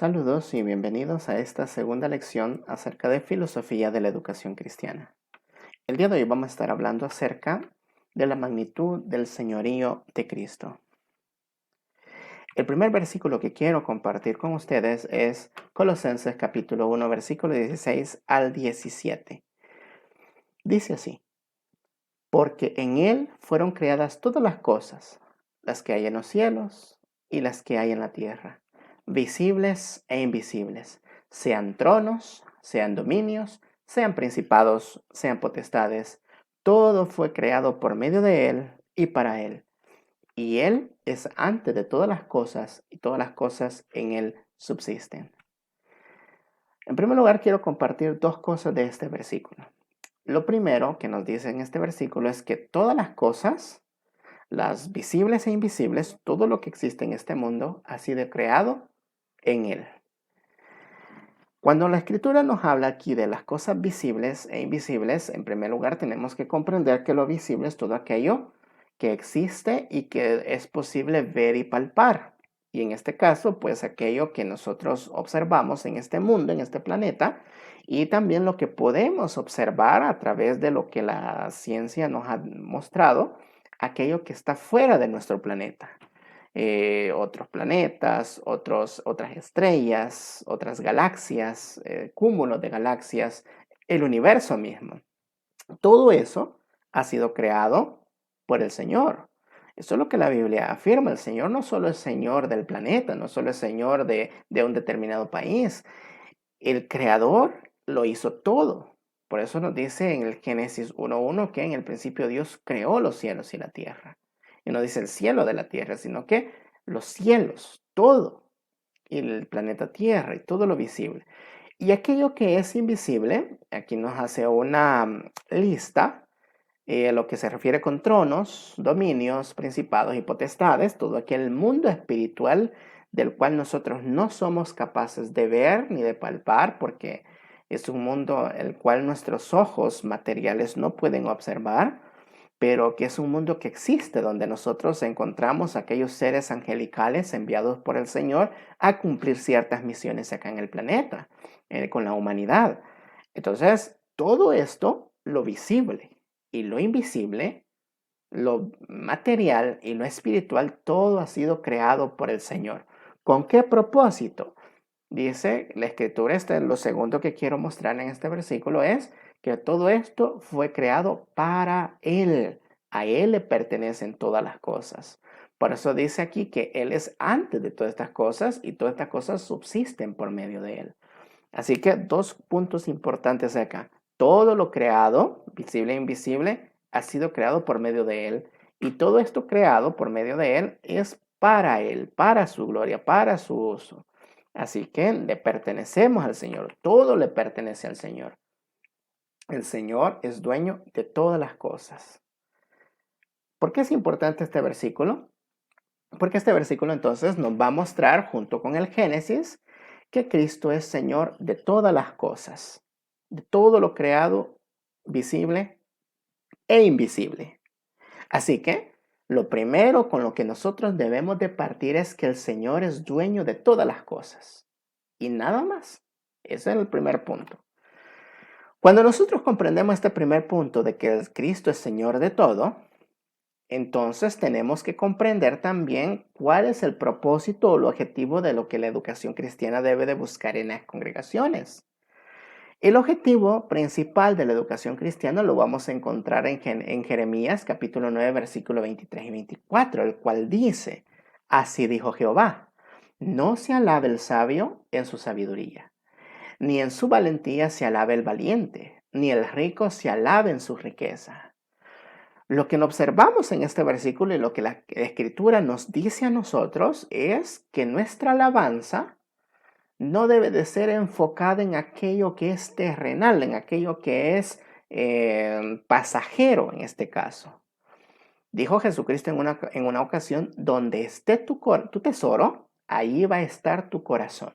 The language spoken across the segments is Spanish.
Saludos y bienvenidos a esta segunda lección acerca de filosofía de la educación cristiana. El día de hoy vamos a estar hablando acerca de la magnitud del señorío de Cristo. El primer versículo que quiero compartir con ustedes es Colosenses capítulo 1, versículo 16 al 17. Dice así: porque en Él fueron creadas todas las cosas, las que hay en los cielos y las que hay en la tierra, visibles e invisibles, sean tronos, sean dominios, sean principados, sean potestades. Todo fue creado por medio de Él y para Él. Y Él es antes de todas las cosas y todas las cosas en Él subsisten. En primer lugar, quiero compartir dos cosas de este versículo. Lo primero que nos dice en este versículo es que todas las cosas, las visibles e invisibles, todo lo que existe en este mundo ha sido creado en Él. Cuando la Escritura nos habla aquí de las cosas visibles e invisibles, en primer lugar tenemos que comprender que lo visible es todo aquello que existe y que es posible ver y palpar. Y en este caso, pues aquello que nosotros observamos en este mundo, en este planeta, y también lo que podemos observar a través de lo que la ciencia nos ha mostrado, aquello que está fuera de nuestro planeta. Otros planetas, otras estrellas, otras galaxias, cúmulos de galaxias, el universo mismo. Todo eso ha sido creado por el Señor. Eso es lo que la Biblia afirma. El Señor no solo es Señor del planeta, no solo es Señor de un determinado país. El Creador lo hizo todo. Por eso nos dice en el Génesis 1:1 que en el principio Dios creó los cielos y la tierra. Y no dice el cielo de la tierra, sino que los cielos, todo, y el planeta Tierra y todo lo visible. Y aquello que es invisible, aquí nos hace una lista, a lo que se refiere con tronos, dominios, principados y potestades, todo aquel mundo espiritual del cual nosotros no somos capaces de ver ni de palpar, porque es un mundo el cual nuestros ojos materiales no pueden observar, pero que es un mundo que existe, donde nosotros encontramos aquellos seres angelicales enviados por el Señor a cumplir ciertas misiones acá en el planeta, con la humanidad. Entonces, todo esto, lo visible y lo invisible, lo material y lo espiritual, todo ha sido creado por el Señor. ¿Con qué propósito? Dice la Escritura, lo segundo que quiero mostrar en este versículo es que todo esto fue creado para Él. A Él le pertenecen todas las cosas. Por eso dice aquí que Él es antes de todas estas cosas y todas estas cosas subsisten por medio de Él. Así que dos puntos importantes acá. Todo lo creado, visible e invisible, ha sido creado por medio de Él. Y todo esto creado por medio de Él es para Él, para su gloria, para su uso. Así que le pertenecemos al Señor. Todo le pertenece al Señor. El Señor es dueño de todas las cosas. ¿Por qué es importante este versículo? Porque este versículo entonces nos va a mostrar, junto con el Génesis, que Cristo es Señor de todas las cosas, de todo lo creado, visible e invisible. Así que lo primero con lo que nosotros debemos de partir es que el Señor es dueño de todas las cosas y nada más. Ese es el primer punto. Cuando nosotros comprendemos este primer punto de que Cristo es Señor de todo, entonces tenemos que comprender también cuál es el propósito o el objetivo de lo que la educación cristiana debe de buscar en las congregaciones. El objetivo principal de la educación cristiana lo vamos a encontrar en Jeremías capítulo 9 versículo 23 y 24, el cual dice: así dijo Jehová, no se alabe el sabio en su sabiduría, ni en su valentía se alabe el valiente, ni el rico se alabe en su riqueza. Lo que observamos en este versículo y lo que la Escritura nos dice a nosotros es que nuestra alabanza no debe de ser enfocada en aquello que es terrenal, en aquello que es pasajero en este caso. Dijo Jesucristo en una ocasión: donde esté tu tesoro, ahí va a estar tu corazón.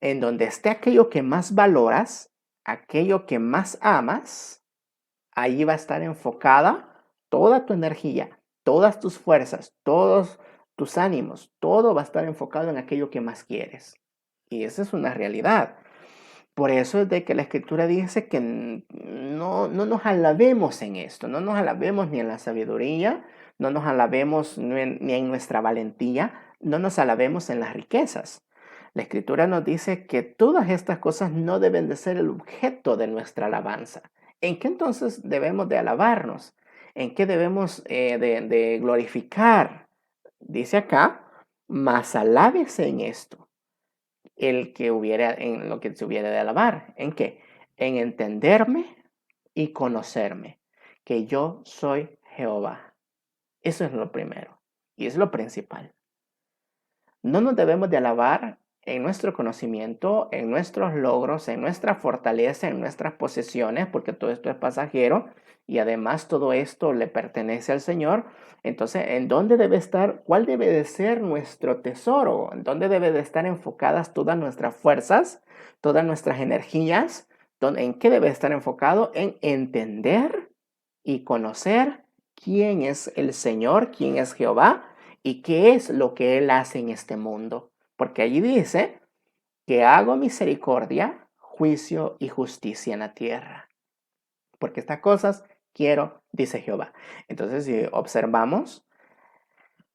En donde esté aquello que más valoras, aquello que más amas, ahí va a estar enfocada toda tu energía, todas tus fuerzas, tus ánimos, todo va a estar enfocado en aquello que más quieres. Y esa es una realidad. Por eso es de que la Escritura dice que no nos alabemos en esto, no nos alabemos ni en la sabiduría, no nos alabemos ni en nuestra valentía, no nos alabemos en las riquezas. La Escritura nos dice que todas estas cosas no deben de ser el objeto de nuestra alabanza. ¿En qué entonces debemos de alabarnos? ¿En qué debemos de glorificar? Dice acá, mas alábese en esto el que hubiera, en lo que se hubiera de alabar. ¿En qué? En entenderme y conocerme, que yo soy Jehová. Eso es lo primero y es lo principal. No nos debemos de alabar en nuestro conocimiento, en nuestros logros, en nuestra fortaleza, en nuestras posesiones, porque todo esto es pasajero y además todo esto le pertenece al Señor. Entonces, ¿en dónde debe estar? ¿Cuál debe de ser nuestro tesoro? ¿En dónde debe de estar enfocadas todas nuestras fuerzas, todas nuestras energías? ¿En qué debe estar enfocado? En entender y conocer quién es el Señor, quién es Jehová y qué es lo que Él hace en este mundo. Porque allí dice que hago misericordia, juicio y justicia en la tierra. Porque estas cosas quiero, dice Jehová. Entonces, si observamos,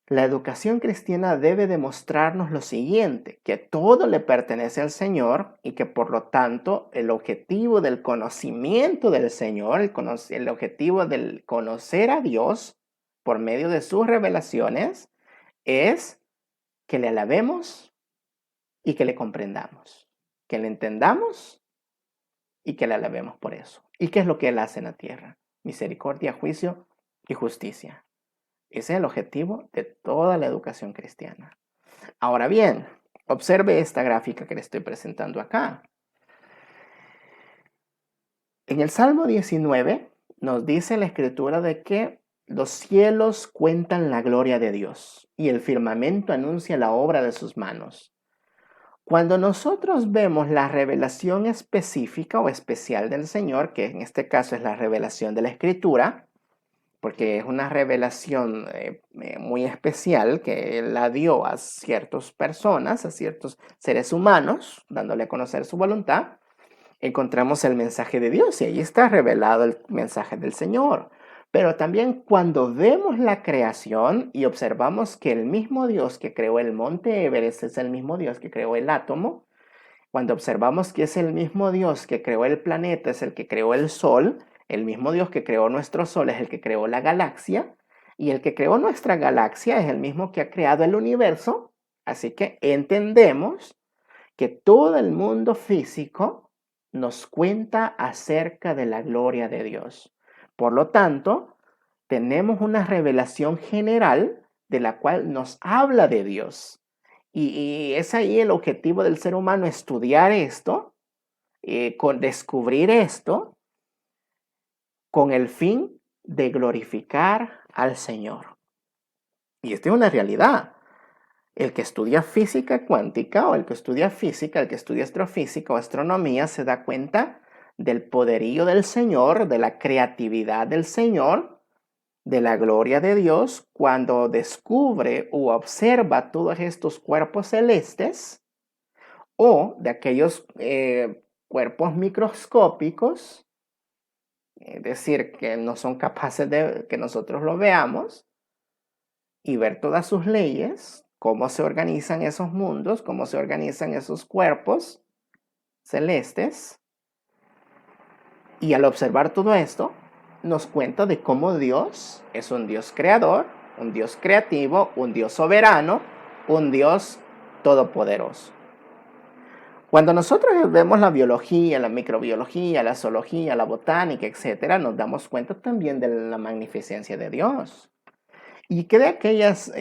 la educación cristiana debe demostrarnos lo siguiente, que todo le pertenece al Señor y que por lo tanto el objetivo del conocimiento del Señor, el objetivo del conocer a Dios por medio de sus revelaciones es que le alabemos y que le comprendamos, que le entendamos y que le alabemos por eso. ¿Y qué es lo que Él hace en la tierra? Misericordia, juicio y justicia. Ese es el objetivo de toda la educación cristiana. Ahora bien, observe esta gráfica que le estoy presentando acá. En el Salmo 19 nos dice la Escritura de que los cielos cuentan la gloria de Dios y el firmamento anuncia la obra de sus manos. Cuando nosotros vemos la revelación específica o especial del Señor, que en este caso es la revelación de la Escritura, porque es una revelación muy especial que Él la dio a ciertas personas, a ciertos seres humanos, dándole a conocer su voluntad, encontramos el mensaje de Dios y ahí está revelado el mensaje del Señor. Pero también cuando vemos la creación y observamos que el mismo Dios que creó el monte Everest es el mismo Dios que creó el átomo, cuando observamos que es el mismo Dios que creó el planeta, es el que creó el sol, el mismo Dios que creó nuestro sol es el que creó la galaxia, y el que creó nuestra galaxia es el mismo que ha creado el universo, así que entendemos que todo el mundo físico nos cuenta acerca de la gloria de Dios. Por lo tanto, tenemos una revelación general de la cual nos habla de Dios. Y es ahí el objetivo del ser humano, estudiar esto, con descubrir esto, con el fin de glorificar al Señor. Y esta es una realidad. El que estudia física cuántica o el que estudia física, el que estudia astrofísica o astronomía se da cuenta del poderío del Señor, de la creatividad del Señor, de la gloria de Dios cuando descubre o observa todos estos cuerpos celestes o de aquellos cuerpos microscópicos, es decir, que no son capaces de que nosotros lo veamos y ver todas sus leyes, cómo se organizan esos mundos, cómo se organizan esos cuerpos celestes. Y al observar todo esto, nos cuenta de cómo Dios es un Dios creador, un Dios creativo, un Dios soberano, un Dios todopoderoso. Cuando nosotros vemos la biología, la microbiología, la zoología, la botánica, etcétera, nos damos cuenta también de la magnificencia de Dios. Y que de aquellas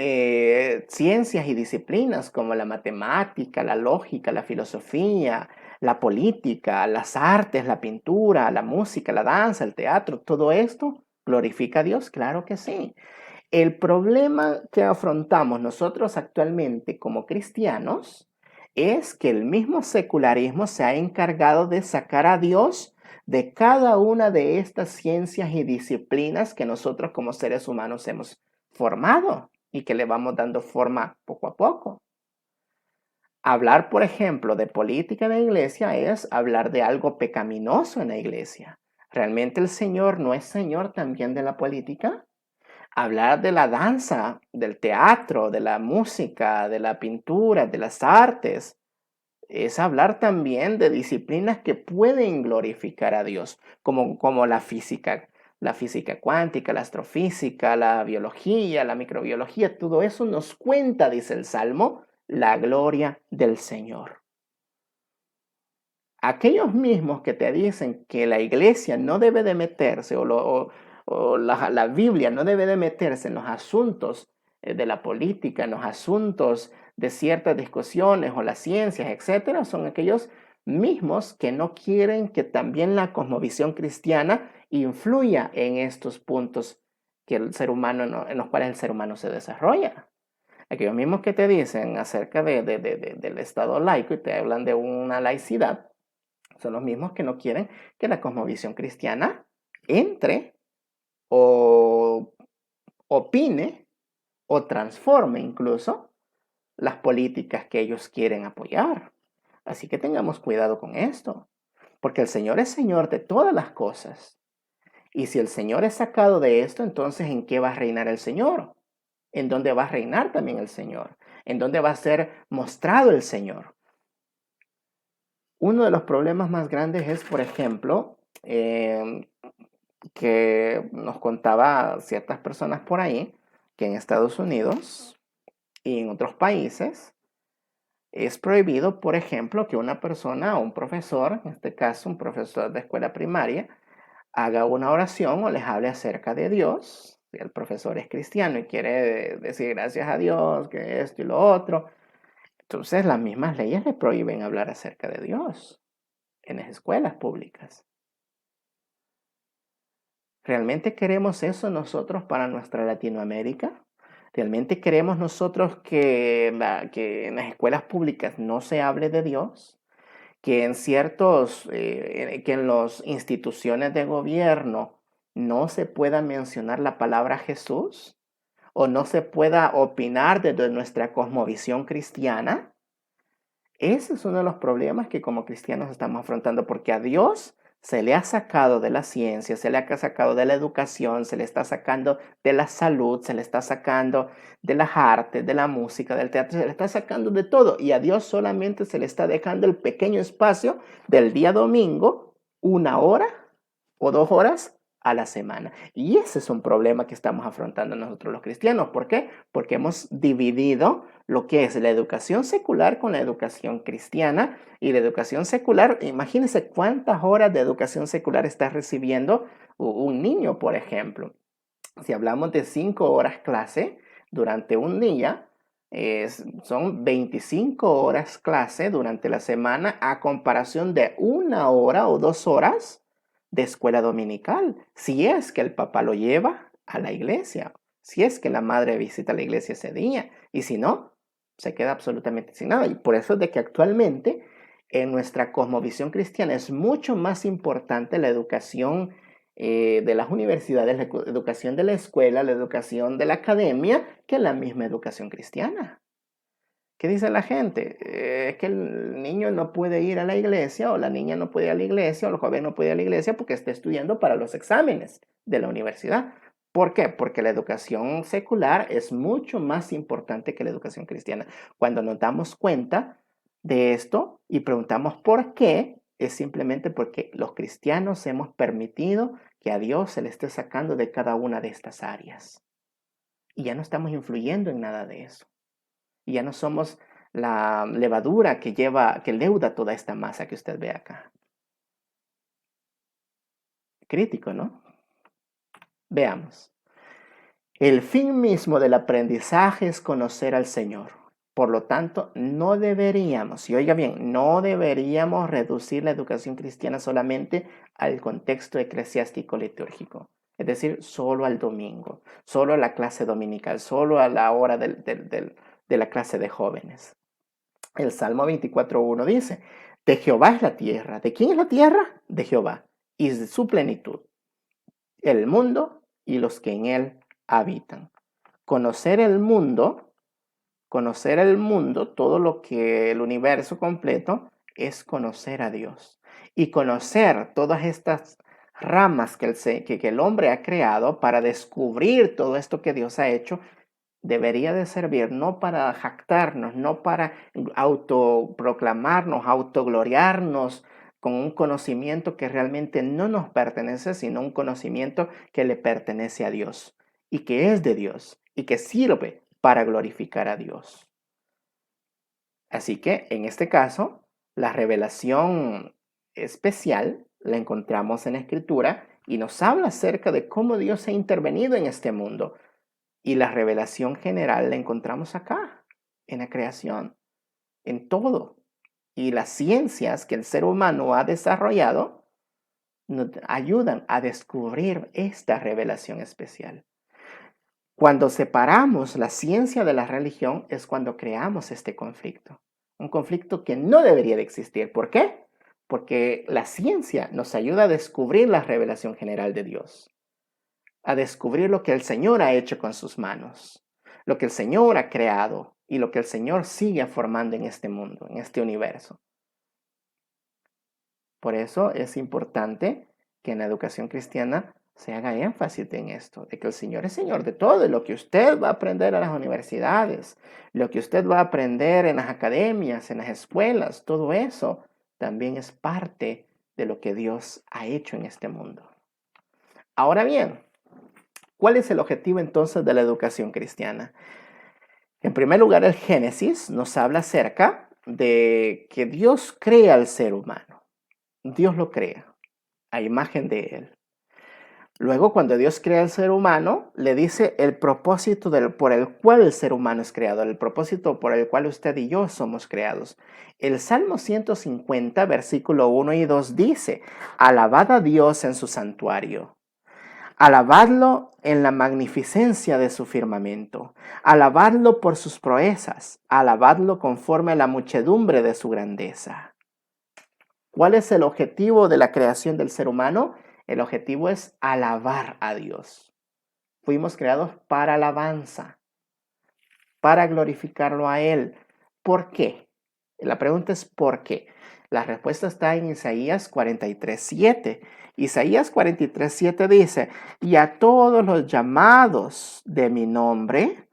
ciencias y disciplinas como la matemática, la lógica, la filosofía, la política, las artes, la pintura, la música, la danza, el teatro, todo esto glorifica a Dios, claro que sí. El problema que afrontamos nosotros actualmente como cristianos es que el mismo secularismo se ha encargado de sacar a Dios de cada una de estas ciencias y disciplinas que nosotros como seres humanos hemos formado. y que le vamos dando forma poco a poco. Hablar, por ejemplo, de política en la iglesia es hablar de algo pecaminoso en la iglesia. ¿Realmente el Señor no es Señor también de la política? Hablar de la danza, del teatro, de la música, de la pintura, de las artes, es hablar también de disciplinas que pueden glorificar a Dios, como la física cuántica, la astrofísica, la biología, la microbiología, todo eso nos cuenta, dice el Salmo, la gloria del Señor. Aquellos mismos que te dicen que la iglesia no debe de meterse o la Biblia no debe de meterse en los asuntos de la política, en los asuntos de ciertas discusiones o las ciencias, etcétera, son aquellos mismos que no quieren que también la cosmovisión cristiana influya en estos puntos que el ser humano, en los cuales el ser humano se desarrolla. Aquellos mismos que te dicen acerca del Estado laico y te hablan de una laicidad, son los mismos que no quieren que la cosmovisión cristiana entre o opine o transforme incluso las políticas que ellos quieren apoyar. Así que tengamos cuidado con esto, porque el Señor es Señor de todas las cosas. Y si el Señor es sacado de esto, entonces ¿en qué va a reinar el Señor? ¿En dónde va a reinar también el Señor? ¿En dónde va a ser mostrado el Señor? Uno de los problemas más grandes es, por ejemplo, que nos contaba ciertas personas por ahí, que en Estados Unidos y en otros países es prohibido, por ejemplo, que una persona o un profesor, en este caso un profesor de escuela primaria, haga una oración o les hable acerca de Dios. Si el profesor es cristiano y quiere decir gracias a Dios, que esto y lo otro, entonces las mismas leyes le prohíben hablar acerca de Dios en las escuelas públicas. ¿Realmente queremos eso nosotros para nuestra Latinoamérica? ¿Realmente queremos nosotros que en las escuelas públicas no se hable de Dios? Que que en las instituciones de gobierno no se pueda mencionar la palabra Jesús? ¿O no se pueda opinar desde nuestra cosmovisión cristiana? Ese es uno de los problemas que como cristianos estamos afrontando, porque a Dios se le ha sacado de la ciencia, se le ha sacado de la educación, se le está sacando de la salud, se le está sacando de las artes, de la música, del teatro, se le está sacando de todo. Y a Dios solamente se le está dejando el pequeño espacio del día domingo, 1 hora o 2 horas a la semana. Y ese es un problema que estamos afrontando nosotros los cristianos. ¿Por qué? Porque hemos dividido lo que es la educación secular con la educación cristiana. Y la educación secular, imagínense cuántas horas de educación secular está recibiendo un niño, por ejemplo. Si hablamos de 5 horas clase durante un día, son 25 horas clase durante la semana a comparación de 1 hora o 2 horas de escuela dominical, si es que el papá lo lleva a la iglesia, si es que la madre visita la iglesia ese día, y si no, se queda absolutamente sin nada. Y por eso es de que actualmente en nuestra cosmovisión cristiana es mucho más importante la educación de las universidades, la educación de la escuela, la educación de la academia, que la misma educación cristiana. ¿Qué dice la gente? Es que el niño no puede ir a la iglesia o la niña no puede ir a la iglesia o el joven no puede ir a la iglesia porque está estudiando para los exámenes de la universidad. ¿Por qué? Porque la educación secular es mucho más importante que la educación cristiana. Cuando nos damos cuenta de esto y preguntamos por qué, es simplemente porque los cristianos hemos permitido que a Dios se le esté sacando de cada una de estas áreas. Y ya no estamos influyendo en nada de eso. Y ya no somos la levadura que leuda toda esta masa que usted ve acá. Crítico, ¿no? Veamos. El fin mismo del aprendizaje es conocer al Señor. Por lo tanto, no deberíamos, y oiga bien, no deberíamos reducir la educación cristiana solamente al contexto eclesiástico litúrgico. Es decir, solo al domingo, solo a la clase dominical, solo a la hora de la clase de jóvenes. El Salmo 24.1 dice, de Jehová es la tierra. ¿De quién es la tierra? De Jehová. Y de su plenitud, el mundo y los que en él habitan. Conocer el mundo, todo lo que el universo completo, es conocer a Dios. Y conocer todas estas ramas que el hombre ha creado para descubrir todo esto que Dios ha hecho, debería de servir no para jactarnos, no para autoproclamarnos, autogloriarnos con un conocimiento que realmente no nos pertenece, sino un conocimiento que le pertenece a Dios y que es de Dios y que sirve para glorificar a Dios. Así que en este caso, la revelación especial la encontramos en la Escritura y nos habla acerca de cómo Dios ha intervenido en este mundo. Y la revelación general la encontramos acá, en la creación, en todo. Y las ciencias que el ser humano ha desarrollado nos ayudan a descubrir esta revelación especial. Cuando separamos la ciencia de la religión es cuando creamos este conflicto. Un conflicto que no debería de existir. ¿Por qué? Porque la ciencia nos ayuda a descubrir la revelación general de Dios, a descubrir lo que el Señor ha hecho con sus manos, lo que el Señor ha creado y lo que el Señor sigue formando en este mundo, en este universo. Por eso es importante que en la educación cristiana se haga énfasis en esto, de que el Señor es Señor de todo, y lo que usted va a aprender en las universidades, lo que usted va a aprender en las academias, en las escuelas, todo eso también es parte de lo que Dios ha hecho en este mundo. Ahora bien, ¿cuál es el objetivo entonces de la educación cristiana? En primer lugar, el Génesis nos habla acerca de que Dios crea al ser humano. Dios lo crea a imagen de Él. Luego, cuando Dios crea al ser humano, le dice el propósito por el cual el ser humano es creado, el propósito por el cual usted y yo somos creados. El Salmo 150, versículo 1 y 2 dice: alabad a Dios en su santuario. Alabadlo en la magnificencia de su firmamento. Alabadlo por sus proezas. Alabadlo conforme a la muchedumbre de su grandeza. ¿Cuál es el objetivo de la creación del ser humano? El objetivo es alabar a Dios. Fuimos creados para alabanza, para glorificarlo a Él. ¿Por qué? La pregunta es ¿por qué? La respuesta está en Isaías 43:7. Isaías 43:7 dice: y a todos los llamados de mi nombre,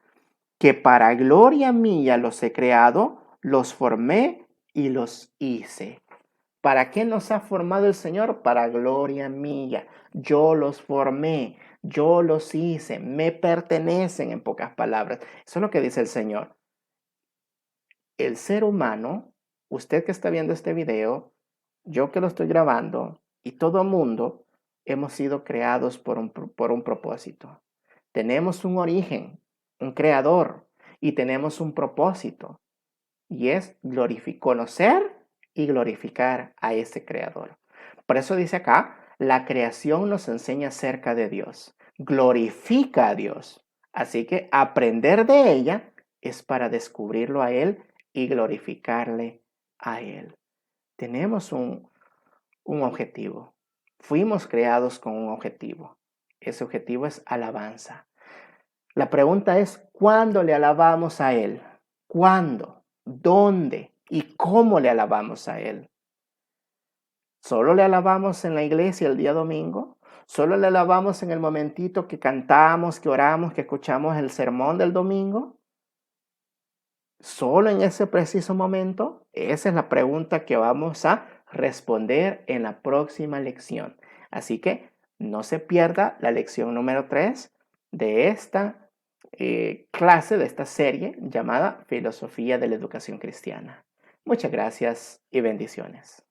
que para gloria mía los he creado, los formé y los hice. ¿Para qué nos ha formado el Señor? Para gloria mía. Yo los formé, yo los hice, me pertenecen, en pocas palabras. Eso es lo que dice el Señor. El ser humano, usted que está viendo este video, yo que lo estoy grabando y todo el mundo, hemos sido creados por un propósito. Tenemos un origen, un creador, y tenemos un propósito, y es conocer y glorificar a ese creador. Por eso dice acá, la creación nos enseña acerca de Dios, glorifica a Dios. Así que aprender de ella es para descubrirlo a Él y glorificarle a Él. Tenemos un objetivo. Fuimos creados con un objetivo. Ese objetivo es alabanza. La pregunta es, ¿cuándo le alabamos a Él? ¿Cuándo? ¿Dónde? ¿Y cómo le alabamos a Él? ¿Solo le alabamos en la iglesia el día domingo? ¿Solo le alabamos en el momentito que cantamos, que oramos, que escuchamos el sermón del domingo? ¿Solo en ese preciso momento? Esa es la pregunta que vamos a responder en la próxima lección. Así que no se pierda la lección número 3 de esta clase, de esta serie llamada Filosofía de la Educación Cristiana. Muchas gracias y bendiciones.